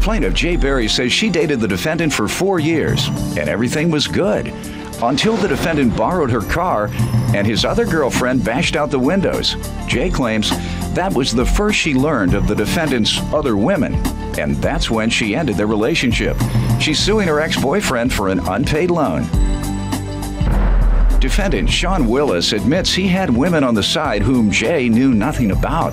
Plaintiff Jay Berry says she dated the defendant for 4 years, and everything was good. Until the defendant borrowed her car and his other girlfriend bashed out the windows. Jay claims that was the first she learned of the defendant's other women, and that's when she ended their relationship. She's suing her ex-boyfriend for an unpaid loan. Defendant Sean Willis admits he had women on the side whom Jay knew nothing about,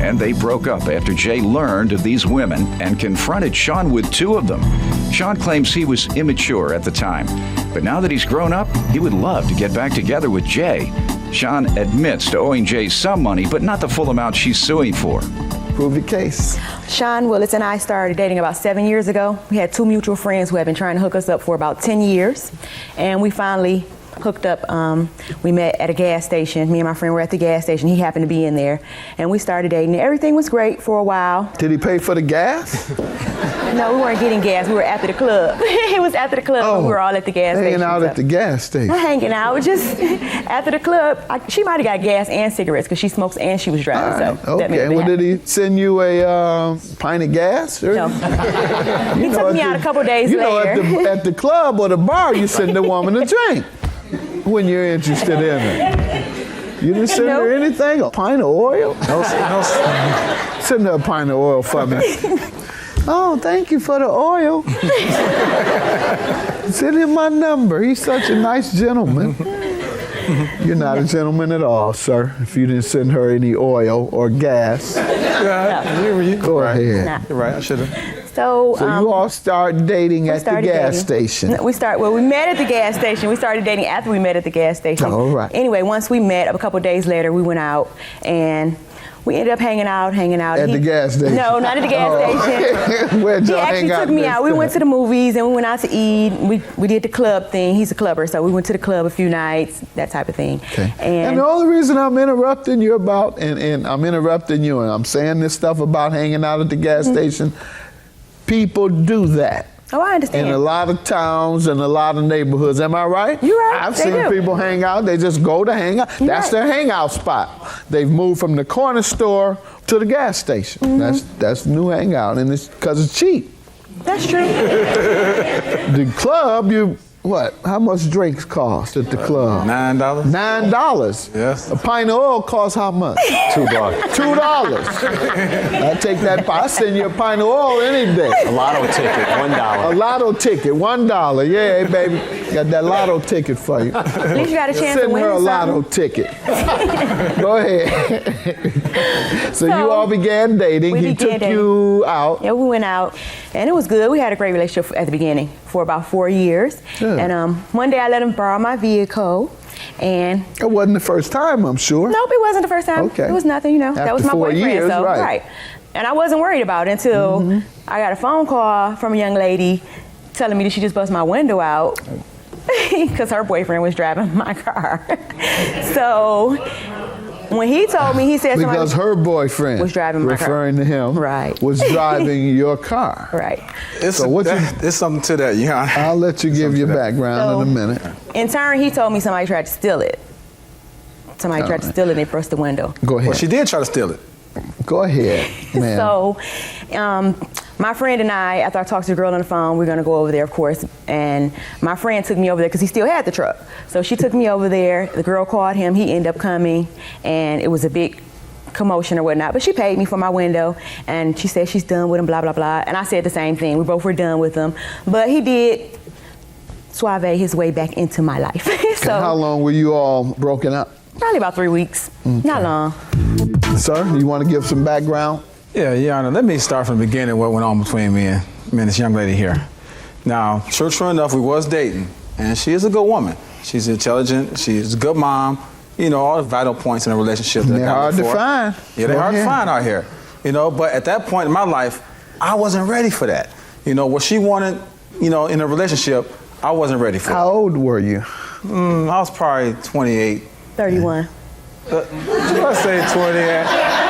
and they broke up after Jay learned of these women and confronted Sean with 2 of them. Sean claims he was immature at the time, but now that he's grown up, he would love to get back together with Jay. Sean admits to owing Jay some money, but not the full amount she's suing for. Prove your case. Sean Willis and I started dating about 7 years ago. We had 2 mutual friends who had been trying to hook us up for about 10 years, and we finally hooked up. We met at a gas station. Me and my friend were at the gas station. He happened to be in there, and we started dating. Everything was great for a while. Did he pay for the gas? No, we weren't getting gas. We were after the club. It was after the club. Oh, we were all at the gas station. Hanging out at the gas station. Not hanging out, just after the club. She might have got gas and cigarettes because she smokes and she was driving. Right, so okay. Well, did he send you a pint of gas? No. He took me out a couple days later. You know, at the club or the bar, you send the woman a drink when you're interested in her. You didn't send her anything? A pint of oil? No. Send her a pint of oil for me. Oh, thank you for the oil. Send him my number. He's such a nice gentleman. You're not a gentleman at all, sir, if you didn't send her any oil or gas. Go ahead. You're right, I should have. So you all start dating at the gas station. We met at the gas station. We started dating after we met at the gas station. All right. Anyway, once we met, a couple of days later, we went out and we ended up hanging out. At the gas station? No, not at the gas station. Where'd y'all hang out? He actually took me out. We went to the movies and we went out to eat. We did the club thing. He's a clubber, so we went to the club a few nights, that type of thing. Okay. And the only reason I'm interrupting you and I'm saying this stuff about hanging out at the gas station, people do that. Oh, I understand. In a lot of towns and a lot of neighborhoods. Am I right? You're right. I've seen people hang out. They just go to hang out. That's their hangout spot. They've moved from the corner store to the gas station. That's new hangout, and it's because it's cheap. That's true. The club, what? How much drinks cost at the club? $9. $9. Yes. A pint of oil costs how much? $2. $2. I take that. I send you a pint of oil any day. A lotto ticket, $1. A lotto ticket, $1. Yeah, baby. Got that lotto ticket for you. At least you got a chance to Send win her a something. lotto ticket. Go ahead. So you all began dating. He took you out. Yeah, we went out, and it was good. We had a great relationship at the beginning for about 4 years. Good. And one day I let him borrow my vehicle, and it wasn't the first time, I'm sure. Nope, it wasn't the first time. Okay. It was nothing, that was my 4 boyfriend. years, so right. And I wasn't worried about it until I got a phone call from a young lady telling me that she just busted my window out because her boyfriend was driving my car. So when he told me, he said because her boyfriend was driving my car. Referring to him, right, was driving your car. Right. There's something to that, yeah. I'll let you give your background in a minute. In turn, he told me somebody tried to steal it. Somebody tried to steal it and they burst the window. Go ahead. Well, she did try to steal it. Go ahead, ma'am. So, my friend and I, after I talked to the girl on the phone, we were gonna go over there, of course, and my friend took me over there because he still had the truck. So she took me over there, the girl called him, he ended up coming, and it was a big commotion or whatnot, but she paid me for my window, and she said she's done with him, blah, blah, blah, and I said the same thing. We both were done with him, but he did suave his way back into my life. So how long were you all broken up? Probably about 3 weeks, not long. Sir, you want to give some background? Yeah, Your Honor, let me start from the beginning what went on between me and this young lady here. Now, true enough, we was dating, and she is a good woman. She's intelligent, she's a good mom, all the vital points in a relationship that they're hard to find. Yeah, they're hard to find out here. But at that point in my life, I wasn't ready for that. What she wanted, in a relationship, I wasn't ready for. How old were you? I was probably 28. 31. Let's say 28.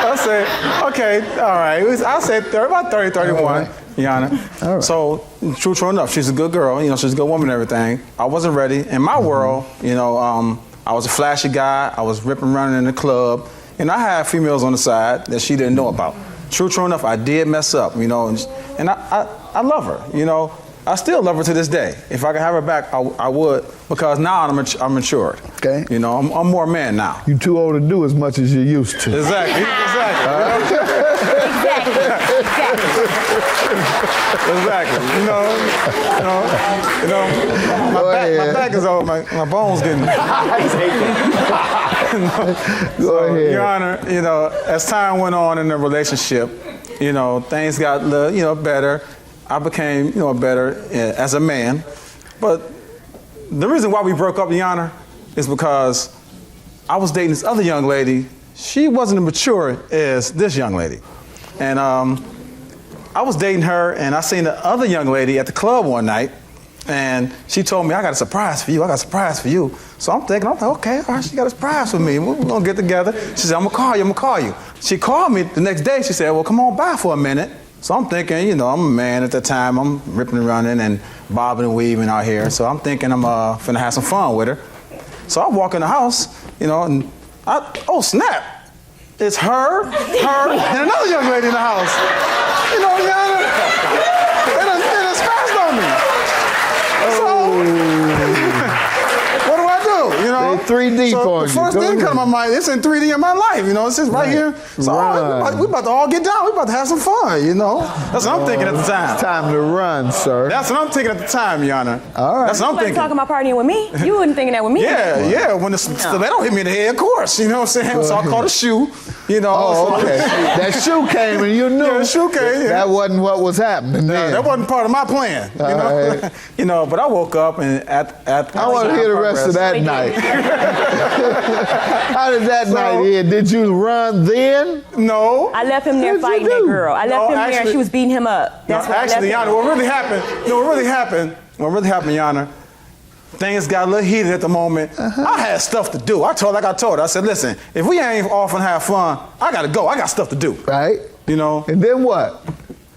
Let's say, okay, all right. I'll say about 30, 31, right. Your Honor. All right. So, true enough, she's a good girl. She's a good woman and everything. I wasn't ready. In my world, I was a flashy guy. I was ripping around in the club. And I had females on the side that she didn't know about. true enough, I did mess up, you know, and I love her, you know. I still love her to this day. If I could have her back, I would, because now I'm matured. Okay. You know, I'm more man now. You too old to do as much as you used to. Exactly. Exactly. You know. My back is old. My bones getting. Go ahead. Your Honor, you know, as time went on in the relationship, you know, things got, you know, better. I became, you know, better as a man. But the reason why we broke up, Your Honor, is because I was dating this other young lady. She wasn't as mature as this young lady. And I was dating her, and I seen the other young lady at the club one night, and she told me, I got a surprise for you, I got a surprise for you. So I'm thinking, okay, all right, she got a surprise for me. We're gonna get together. She said, I'm gonna call you. She called me the next day. She said, well, come on by for a minute. So I'm thinking, you know, I'm a man at the time. I'm ripping and running and bobbing and weaving out here. So I'm thinking I'm finna have some fun with her. So I walk in the house, you know, and oh snap. It's her, and another young lady in the house. You know, Your Honor, it done spazzed on me. So, what do I do? You know? They 3D so for the you. first thing come to my mind, it's in 3D in my life, you know, it's just right here. So we about to all get down, we about to have some fun, you know? That's what I'm thinking at the time. It's time to run, sir. That's what I'm thinking at the time, Your Honor. All right. That's what I'm You wasn't thinking. talking about partying with me. You wasn't thinking that with me. Yeah, when the stiletto hit me in the head, of course, you know what I'm saying? So I caught a shoe, you know. Oh, okay. That shoe came and you knew. Yeah, the shoe came, yeah. That wasn't what was happening then. That wasn't part of my plan, you know. Right. You know, but I woke up and at I want to hear the rest of that night. How did that night end? Did you run then? No. I left him there What'd you fighting do? that girl. I left him there and actually- she was beating him up. That's No, why I left actually, him. Your Honor, what really happened, Your Honor, things got a little heated at the moment. I had stuff to do. I told her, I said, listen, if we ain't off and have fun, I gotta go. I got stuff to do. Right. You know? And then what?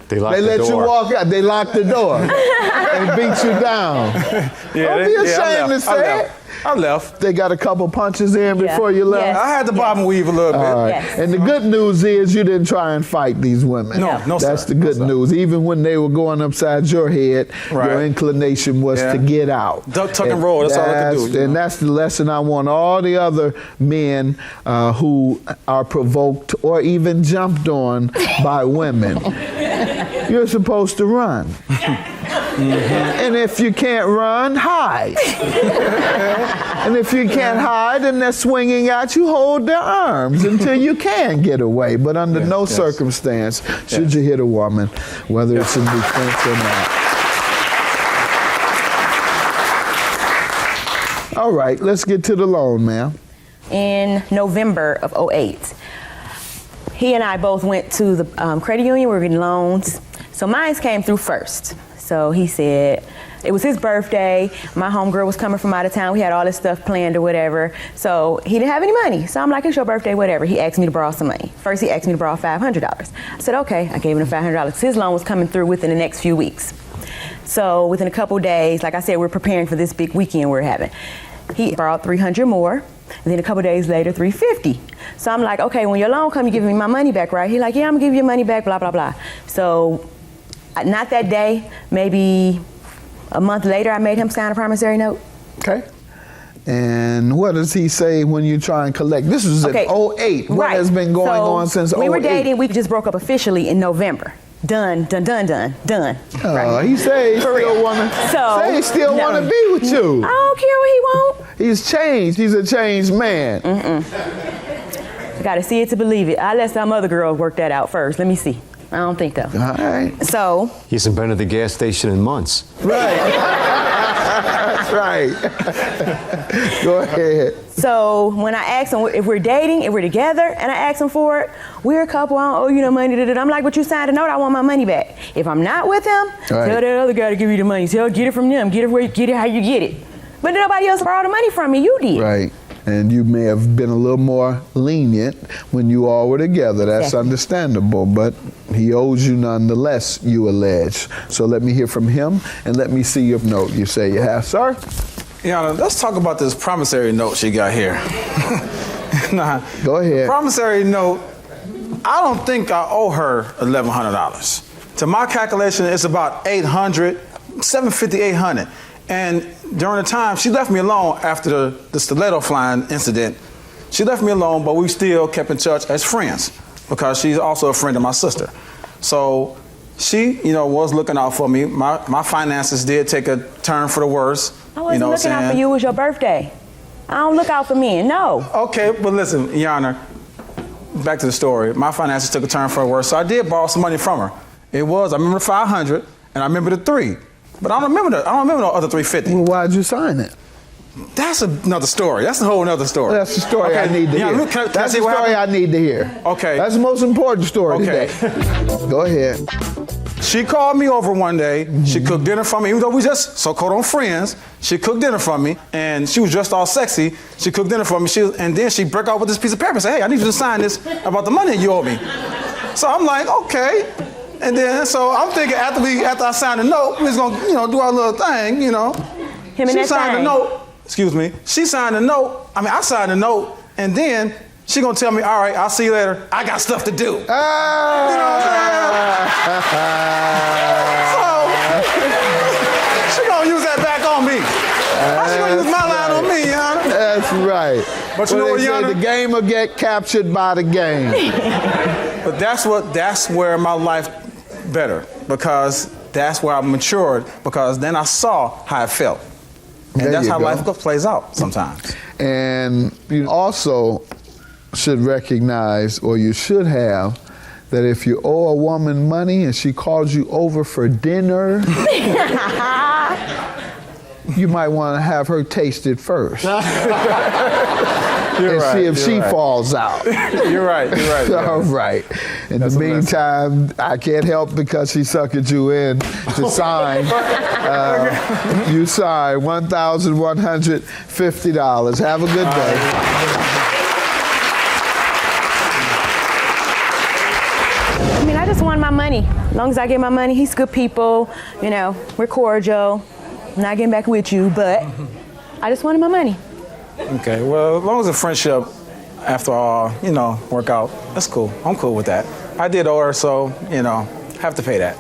They locked the let door. you walk out. They locked the door and beat you down. Don't be ashamed to say it. I left. They got a couple punches in Yeah. before you left. Yes. I had to bob and weave a little bit. All right. Yes. And the good news is you didn't try and fight these women. No, That's sir. the good news. Even when they were going upside your head, Right. your inclination was Yeah. to get out. Duck, tuck, and roll. That's all I could do. And that's the lesson I want all the other men who are provoked or even jumped on by women. You're supposed to run. And if you can't run, hide. And if you can't hide and they're swinging at you, hold their arms until you can get away. But under no circumstance should you hit a woman, whether it's in defense or not. All right, let's get to the loan, ma'am. In November of 2008. He and I both went to the credit union. We were getting loans. So mine came through first. So he said, it was his birthday. My homegirl was coming from out of town. We had all this stuff planned or whatever. So he didn't have any money. So I'm like, it's your birthday, whatever. He asked me to borrow some money. First, he asked me to borrow $500. I said, okay. I gave him the $500. His loan was coming through within the next few weeks. So within a couple days, like I said, we're preparing for this big weekend we're having. He borrowed $300 more. And then a couple days later, $350. So I'm like, okay, when your loan comes, you give me my money back, right? He's like, yeah, I'm gonna give you your money back, blah, blah, blah. So not that day, maybe a month later, I made him sign a promissory note. Okay. And what does he say when you try and collect? This was in 08. What has been going on since 08? We were dating, we just broke up officially in November. Done. He say he still wanna be with you. I don't care what he want. He's changed. He's a changed man. I gotta see it to believe it. I let some other girls work that out first. Let me see. I don't think though. All right. So. He hasn't been at the gas station in months. Right. Right. Go ahead. So when I asked him if we're dating, if we're together, and I asked him for it, we're a couple, I don't owe you no money. I'm like, but you signed a note, I want my money back. If I'm not with him, tell that other guy to give you the money. Tell, get it from them. Get it where you get it, how you get it. But nobody else borrowed the money from me. You did. Right. And you may have been a little more lenient when you all were together. That's understandable, but he owes you nonetheless, you allege. So let me hear from him, and let me see your note you say you have, sir. Yeah, let's talk about this promissory note she got here. Go ahead. Promissory note I don't think I owe her $1,100. To my calculation, it's about $800, $750, $800. And during the time, she left me alone after the stiletto flying incident. She left me alone, but we still kept in touch as friends because she's also a friend of my sister. So she, was looking out for me. My finances did take a turn for the worse. I wasn't looking out for you. It was your birthday. I don't look out for men, no. Okay, but listen, Your Honor, back to the story. My finances took a turn for the worse, so I did borrow some money from her. I remember $500, and I remember the $300. But I don't remember the other $350. Well, why'd you sign it? That's another story. That's a whole other story. That's the story I need to hear. That's the story I need to hear. Okay. That's the most important story today. Go ahead. She called me over one day. She cooked dinner for me, even though we just so-called friends. She cooked dinner for me, and she was dressed all sexy. She cooked dinner for me, and then she broke out with this piece of paper and said, "Hey, I need you to sign this about the money you owe me." So I'm like, okay. And then, so I'm thinking after I signed the note, we was gonna, do our little thing, Him and she that signed thing. the note. Excuse me. She signed the note. I signed the note, and then she gonna tell me, "All right, I'll see you later. I got stuff to do." You know what I'm saying? So she gonna use that back on me. How she gonna use my line on me, Your Honor? That's right. But you know what, Your Honor? The game will get captured by the game. But that's where my life better, because that's where I matured, because then I saw how it felt. And that's how life plays out sometimes. And you also should recognize, or you should have, that if you owe a woman money and she calls you over for dinner, you might want to have her taste it first. See if she falls out. You're right. All right. In the meantime, I can't help because she suckered you in to sign. You sign $1,150. Have a good day. I just want my money. As long as I get my money, he's good people. We're cordial. I'm not getting back with you, but I just wanted my money. Okay, well, as long as the friendship, after all, work out, that's cool. I'm cool with that. I did owe her, so, have to pay that.